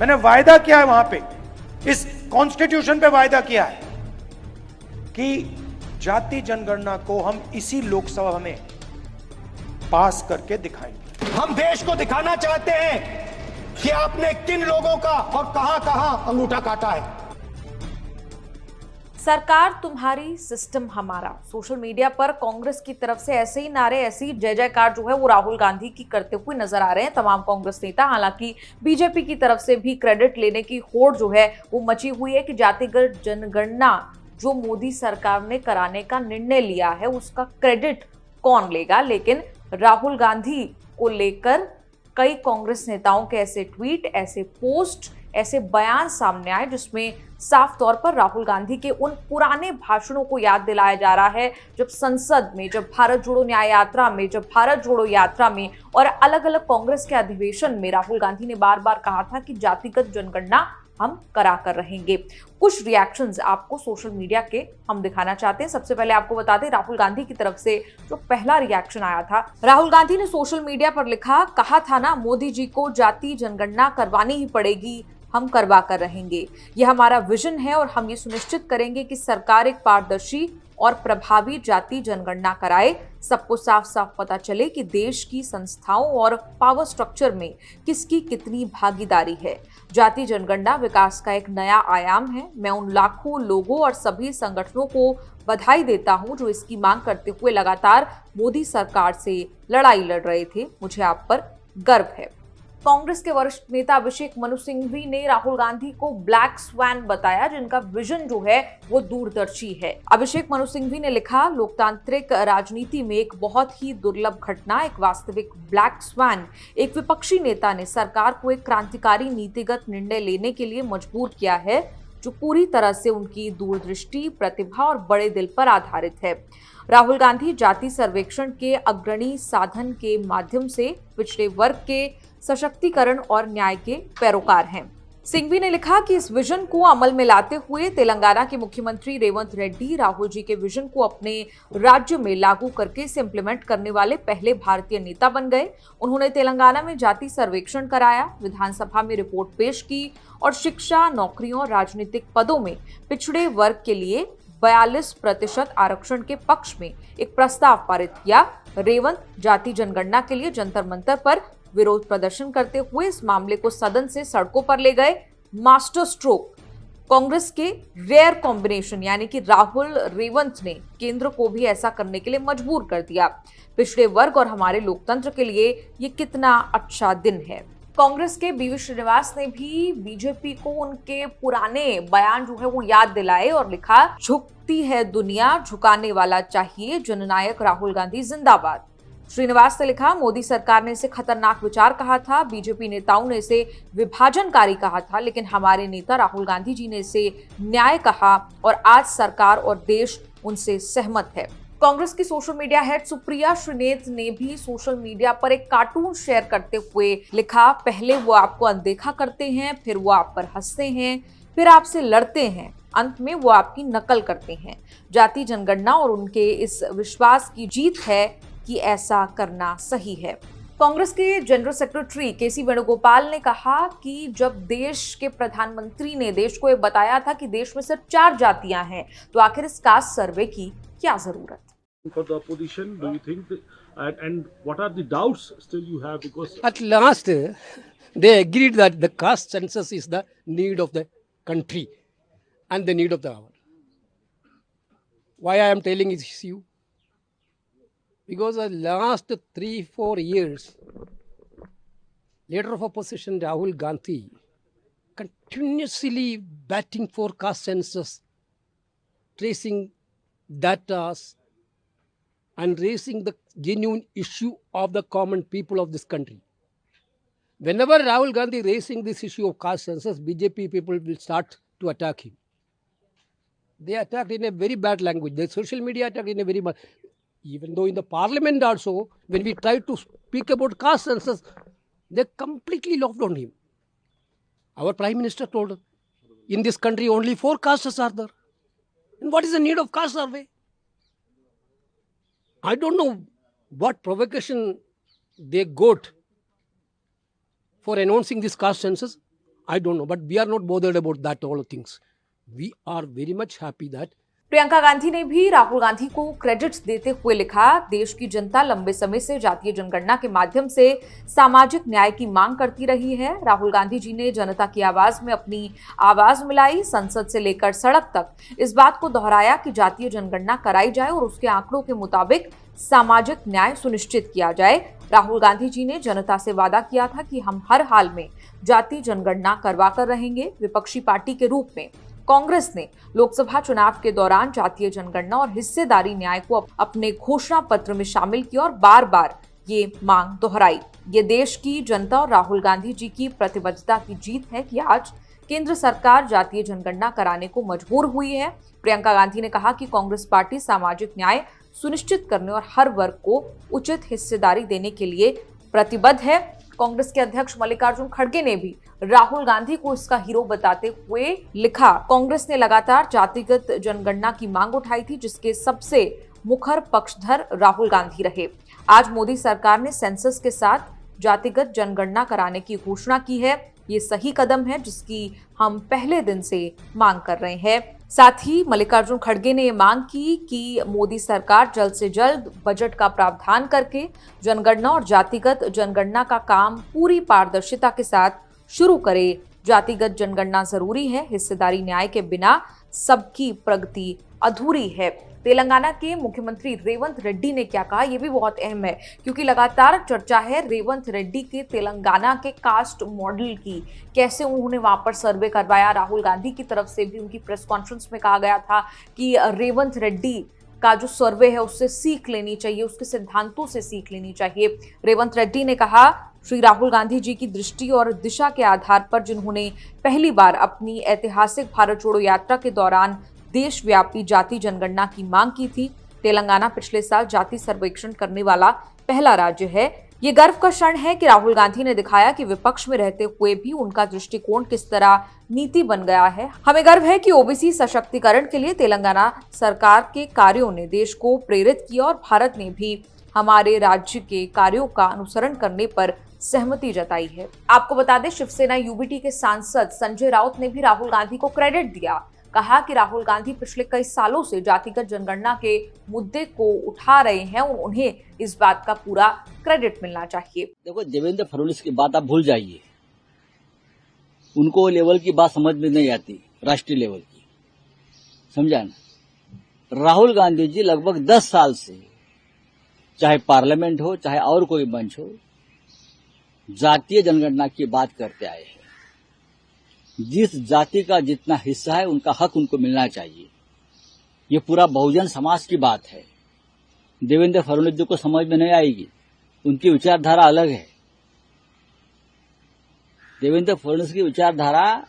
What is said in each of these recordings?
मैंने वायदा किया है वहां पे, इस कॉन्स्टिट्यूशन पे वायदा किया है कि जाति जनगणना को हम इसी लोकसभा में पास करके दिखाएंगे। हम देश को दिखाना चाहते हैं कि आपने किन लोगों का और कहां कहां अंगूठा काटा है। सरकार तुम्हारी, सिस्टम हमारा। सोशल मीडिया पर कांग्रेस की तरफ से ऐसे ही नारे, ऐसी जय जयकार जो है वो राहुल गांधी की करते हुए नजर आ रहे हैं तमाम कांग्रेस नेता। हालांकि बीजेपी की तरफ से भी क्रेडिट लेने की होड़ जो है वो मची हुई है कि जातिगत जनगणना जो मोदी सरकार ने कराने का निर्णय लिया है उसका क्रेडिट कौन लेगा। लेकिन राहुल गांधी को लेकर कई कांग्रेस नेताओं के ऐसे ट्वीट, ऐसे पोस्ट, ऐसे बयान सामने आए जिसमें साफ तौर पर राहुल गांधी के उन पुराने भाषणों को याद दिलाया जा रहा है जब संसद में, जब भारत जोड़ो न्याय यात्रा में, जब भारत जोड़ो यात्रा में और अलग अलग कांग्रेस के अधिवेशन में राहुल गांधी ने बार बार कहा था कि जातिगत जनगणना हम करा कर रहेंगे। कुछ रिएक्शंस आपको सोशल मीडिया के हम दिखाना चाहते हैं। सबसे पहले आपको बता दें राहुल गांधी की तरफ से जो पहला रिएक्शन आया था, राहुल गांधी ने सोशल मीडिया पर लिखा, कहा था ना मोदी जी को जाति जनगणना करवानी ही पड़ेगी, हम करवा कर रहेंगे। यह हमारा विजन है और हम ये सुनिश्चित करेंगे कि सरकार एक पारदर्शी और प्रभावी जाति जनगणना कराए। सबको साफ साफ पता चले कि देश की संस्थाओं और पावर स्ट्रक्चर में किसकी कितनी भागीदारी है। जाति जनगणना विकास का एक नया आयाम है। मैं उन लाखों लोगों और सभी संगठनों को बधाई देता हूं जो इसकी मांग करते हुए लगातार मोदी सरकार से लड़ाई लड़ रहे थे। मुझे आप पर गर्व है। कांग्रेस के वरिष्ठ नेता अभिषेक मनु सिंघवी ने राहुल गांधी को ब्लैक स्वैन बताया जिनका विजन जो है वो दूरदर्शी है। अभिषेक मनु सिंघवी ने लिखा, लोकतांत्रिक राजनीति में एक बहुत ही दुर्लभ घटना, एक वास्तविक ब्लैक स्वैन। एक विपक्षी नेता ने सरकार को एक क्रांतिकारी नीतिगत निर्णय लेने के लिए मजबूर किया है जो पूरी तरह से उनकी दूरदृष्टि, प्रतिभा और बड़े दिल पर आधारित है। राहुल गांधी जाति सर्वेक्षण के अग्रणी साधन के माध्यम से पिछड़े वर्ग के सशक्तिकरण और न्याय के पैरोकार हैं। सिंघवी ने लिखा कि इस विजन को अमल में लाते हुए तेलंगाना के मुख्यमंत्री रेवंत रेड्डी राहुल जी के विजन को अपने राज्य में लागू करके इसे इंप्लीमेंट करने वाले पहले भारतीय नेता बन गए। उन्होंने तेलंगाना में जाति सर्वेक्षण कराया, विधानसभा में रिपोर्ट पेश की और शिक्षा, नौकरियों और राजनीतिक पदों में पिछड़े वर्ग के लिए 42% आरक्षण के पक्ष में एक प्रस्ताव पारित किया। रेवंत जाति जनगणना के लिए जंतर मंतर पर विरोध प्रदर्शन करते हुए इस मामले को सदन से सड़कों पर ले गए। मास्टर स्ट्रोक कांग्रेस के रेयर कॉम्बिनेशन यानी कि राहुल रेवंत ने केंद्र को भी ऐसा करने के लिए मजबूर कर दिया। पिछड़े वर्ग और हमारे लोकतंत्र के लिए ये कितना अच्छा दिन है। कांग्रेस के बीवी श्रीनिवास ने भी बीजेपी को उनके पुराने बयान जो है वो याद दिलाए और लिखा, झुकती है दुनिया, झुकाने वाला चाहिए, जननायक राहुल गांधी जिंदाबाद। श्रीनिवास ने लिखा, मोदी सरकार ने इसे खतरनाक विचार कहा था, बीजेपी नेताओं ने इसे विभाजनकारी कहा था, लेकिन हमारे नेता राहुल गांधी जी ने इसे न्याय कहा और आज सरकार और देश उनसे सहमत है। कांग्रेस की social media head Supriya Shrinate ने भी सोशल मीडिया पर एक कार्टून शेयर करते हुए लिखा, पहले वो आपको अनदेखा करते हैं, फिर वो आप पर हंसते हैं, फिर आपसे लड़ते हैं, अंत में वो आपकी नकल करते हैं। जाति जनगणना और उनके इस विश्वास की जीत है कि ऐसा करना सही है। कांग्रेस के जनरल सेक्रेटरी केसी वेणुगोपाल ने कहा कि जब देश के प्रधानमंत्री ने देश को ये बताया था कि देश में सिर्फ 4 जातियां हैं, तो आखिर इस कास्ट सर्वे की क्या जरूरत? For the opposition, do you think and what are the doubts still you have? Because at last they agreed that the caste census is the need of the country and the need of the hour. Why I am telling this you? Because the last 3-4 years, leader of opposition Rahul Gandhi continuously batting for caste census, tracing data and raising the genuine issue of the common people of this country. Whenever Rahul Gandhi raising this issue of caste census, BJP people will start to attack him. They attacked in a very bad language. The social media attacked in a very bad. Even though in the parliament also, when we tried to speak about caste census, they completely laughed on him. Our Prime Minister told, in this country only 4 castes are there. And what is the need of caste survey? I don't know what provocation they got for announcing this caste census. I don't know, but we are not bothered about that all things. We are very much happy that Priyanka Gandhi ने भी राहुल गांधी को credits देते हुए लिखा, देश की जनता लंबे समय से जातीय जनगणना के माध्यम से सामाजिक न्याय की मांग करती रही है। राहुल गांधी जी ने जनता की आवाज में अपनी आवाज मिलाई, संसद से लेकर सड़क तक इस बात को दोहराया कि जातीय जनगणना कराई जाए और उसके आंकड़ों के मुताबिक सामाजिक न्याय सुनिश्चित किया जाए। राहुल गांधी जी ने जनता से वादा किया था कि हम हर हाल में जातीय जनगणना करवा कर रहेंगे। विपक्षी पार्टी के रूप में कांग्रेस ने लोकसभा चुनाव के दौरान जातीय जनगणना और हिस्सेदारी न्याय को अपने घोषणा पत्र में शामिल किया और बार बार ये मांग दोहराई। ये देश की जनता और राहुल गांधी जी की प्रतिबद्धता की जीत है कि आज केंद्र सरकार जातीय जनगणना कराने को मजबूर हुई है। प्रियंका गांधी ने कहा कि कांग्रेस पार्टी सामाजिक न्याय सुनिश्चित करने और हर वर्ग को उचित हिस्सेदारी देने के लिए प्रतिबद्ध है। कांग्रेस के अध्यक्ष मल्लिकार्जुन खड़गे ने भी राहुल गांधी को इसका हीरो बताते हुए लिखा, कांग्रेस ने लगातार जातिगत जनगणना की मांग उठाई थी, जिसके सबसे मुखर पक्षधर राहुल गांधी रहे। आज मोदी सरकार ने सेंसस के साथ जातिगत जनगणना कराने की घोषणा की है। ये सही कदम है जिसकी हम पहले दिन से मांग कर रहे हैं। साथ ही मल्लिकार्जुन खड़गे ने ये मांग की कि मोदी सरकार जल्द से जल्द बजट का प्रावधान करके जनगणना और जातिगत जनगणना का काम पूरी पारदर्शिता के साथ शुरू करे। जातिगत जनगणना जरूरी है, हिस्सेदारी न्याय के बिना सबकी प्रगति अधूरी है। तेलंगाना के मुख्यमंत्री रेवंत रेड्डी ने क्या कहा, यह भी बहुत अहम है क्योंकि लगातार चर्चा है रेवंत रेड्डी के तेलंगाना के कास्ट मॉडल की, कैसे उन्होंने वहां पर सर्वे करवाया। राहुल गांधी की तरफ से भी उनकी प्रेस कॉन्फ्रेंस में कहा गया था कि रेवंत रेड्डी का जो सर्वे है उससे सीख लेनी चाहिए, उसके सिद्धांतों से सीख लेनी चाहिए। रेवंत रेड्डी ने कहा, श्री राहुल गांधी जी की दृष्टि और दिशा के आधार पर जिन्होंने पहली बार अपनी ऐतिहासिक भारत जोड़ो यात्रा के दौरान देशव्यापी जाति जनगणना की मांग की थी। तेलंगाना पिछले साल जाति सर्वेक्षण करने वाला पहला राज्य है। ये गर्व का क्षण है कि राहुल गांधी ने दिखाया कि विपक्ष में रहते हुए भी उनका दृष्टिकोण किस तरह नीति बन गया है। हमें गर्व है कि ओबीसी सशक्तिकरण के लिए तेलंगाना सरकार के कार्यों ने देश को प्रेरित किया और भारत ने भी हमारे राज्य के कार्यों का अनुसरण करने पर सहमति जताई है। आपको बता दें, शिवसेना यूबीटी के सांसद संजय राउत ने भी राहुल गांधी को क्रेडिट दिया। कहा कि राहुल गांधी पिछले कई सालों से जातिगत जनगणना के मुद्दे को उठा रहे हैं और उन्हें इस बात का पूरा क्रेडिट मिलना चाहिए। देखो, देवेंद्र फडणवीस की बात आप भूल जाइए, उनको लेवल की बात समझ में नहीं आती, राष्ट्रीय लेवल की, समझा ना। राहुल गांधी जी लगभग 10 साल से, चाहे पार्लियामेंट हो चाहे और कोई मंच हो, जातीय जनगणना की बात करते आए हैं। जिस जाति का जितना हिस्सा है उनका हक उनको मिलना चाहिए। ये पूरा बहुजन समाज की बात है। देवेंद्र फडणवीस जी को समझ में नहीं आएगी, उनकी विचारधारा अलग है। देवेंद्र फडणवीस की विचारधारा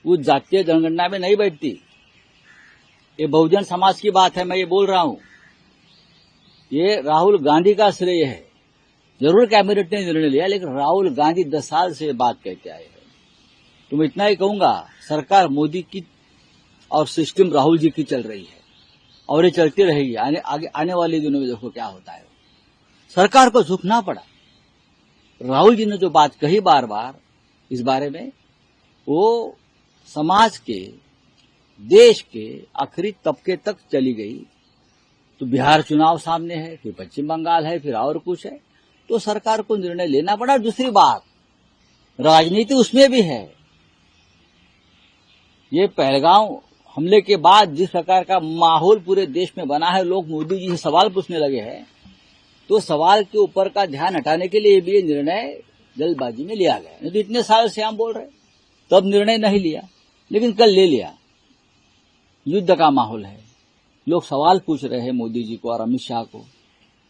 उस जातीय जनगणना में नहीं बैठती। ये बहुजन समाज की बात है, मैं ये बोल रहा हूं। ये राहुल गांधी का श्रेय है। जरूर कैबिनेट ने निर्णय लिया, लेकिन राहुल गांधी 10 साल से बात कहते आए हैं। तो मैं इतना ही कहूंगा, सरकार मोदी की और सिस्टम राहुल जी की चल रही है और ये चलती रहेगी। आने वाले दिनों में देखो क्या होता है। सरकार को झुकना पड़ा। राहुल जी ने जो बात कही बार बार इस बारे में, वो समाज के, देश के आखिरी तबके तक चली गई। तो बिहार चुनाव सामने है, फिर पश्चिम बंगाल है, फिर और कुछ है, तो सरकार को निर्णय लेना पड़ा। दूसरी बात, राजनीति उसमें भी है। ये पहलगांव हमले के बाद जिस प्रकार का माहौल पूरे देश में बना है, लोग मोदी जी से सवाल पूछने लगे हैं, तो सवाल के ऊपर का ध्यान हटाने के लिए भी ये निर्णय जल्दबाजी में लिया गया। नहीं तो इतने साल से हम बोल रहे, तब निर्णय नहीं लिया, लेकिन कल ले लिया। युद्ध का माहौल है, लोग सवाल पूछ रहे हैं मोदी जी को और अमित शाह को।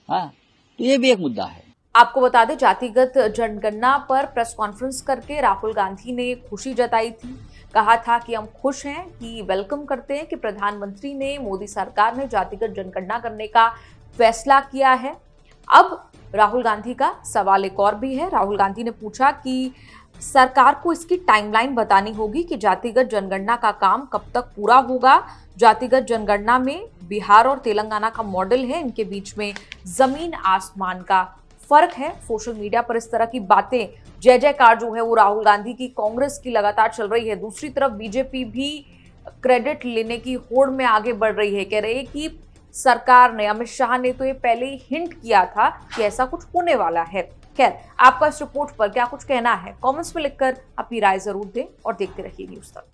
हाँ, तो ये भी एक मुद्दा है। आपको बता दें, जातिगत जनगणना पर प्रेस कॉन्फ्रेंस करके राहुल गांधी ने खुशी जताई थी। कहा था कि हम खुश हैं, कि वेलकम करते हैं कि प्रधानमंत्री ने, मोदी सरकार ने जातिगत जनगणना करने का फैसला किया है। अब राहुल गांधी का सवाल एक और भी है। राहुल गांधी ने पूछा कि सरकार को इसकी टाइमलाइन बतानी होगी कि जातिगत जनगणना का काम कब तक पूरा होगा। जातिगत जनगणना में बिहार और तेलंगाना का मॉडल है, इनके बीच में जमीन आसमान का फर्क है सोशल मीडिया पर इस तरह की बातें, जय जयकार जो है वो राहुल गांधी की, कांग्रेस की लगातार चल रही है। दूसरी तरफ बीजेपी भी क्रेडिट लेने की होड़ में आगे बढ़ रही है, कह रही है कि सरकार ने, अमित शाह ने तो ये पहले ही हिंट किया था कि ऐसा कुछ होने वाला है। खैर, आपका इस रिपोर्ट पर क्या कुछ कहना है, कमेंट्स में लिखकर अपनी राय जरूर दें और देखते रहिए न्यूज़ तक।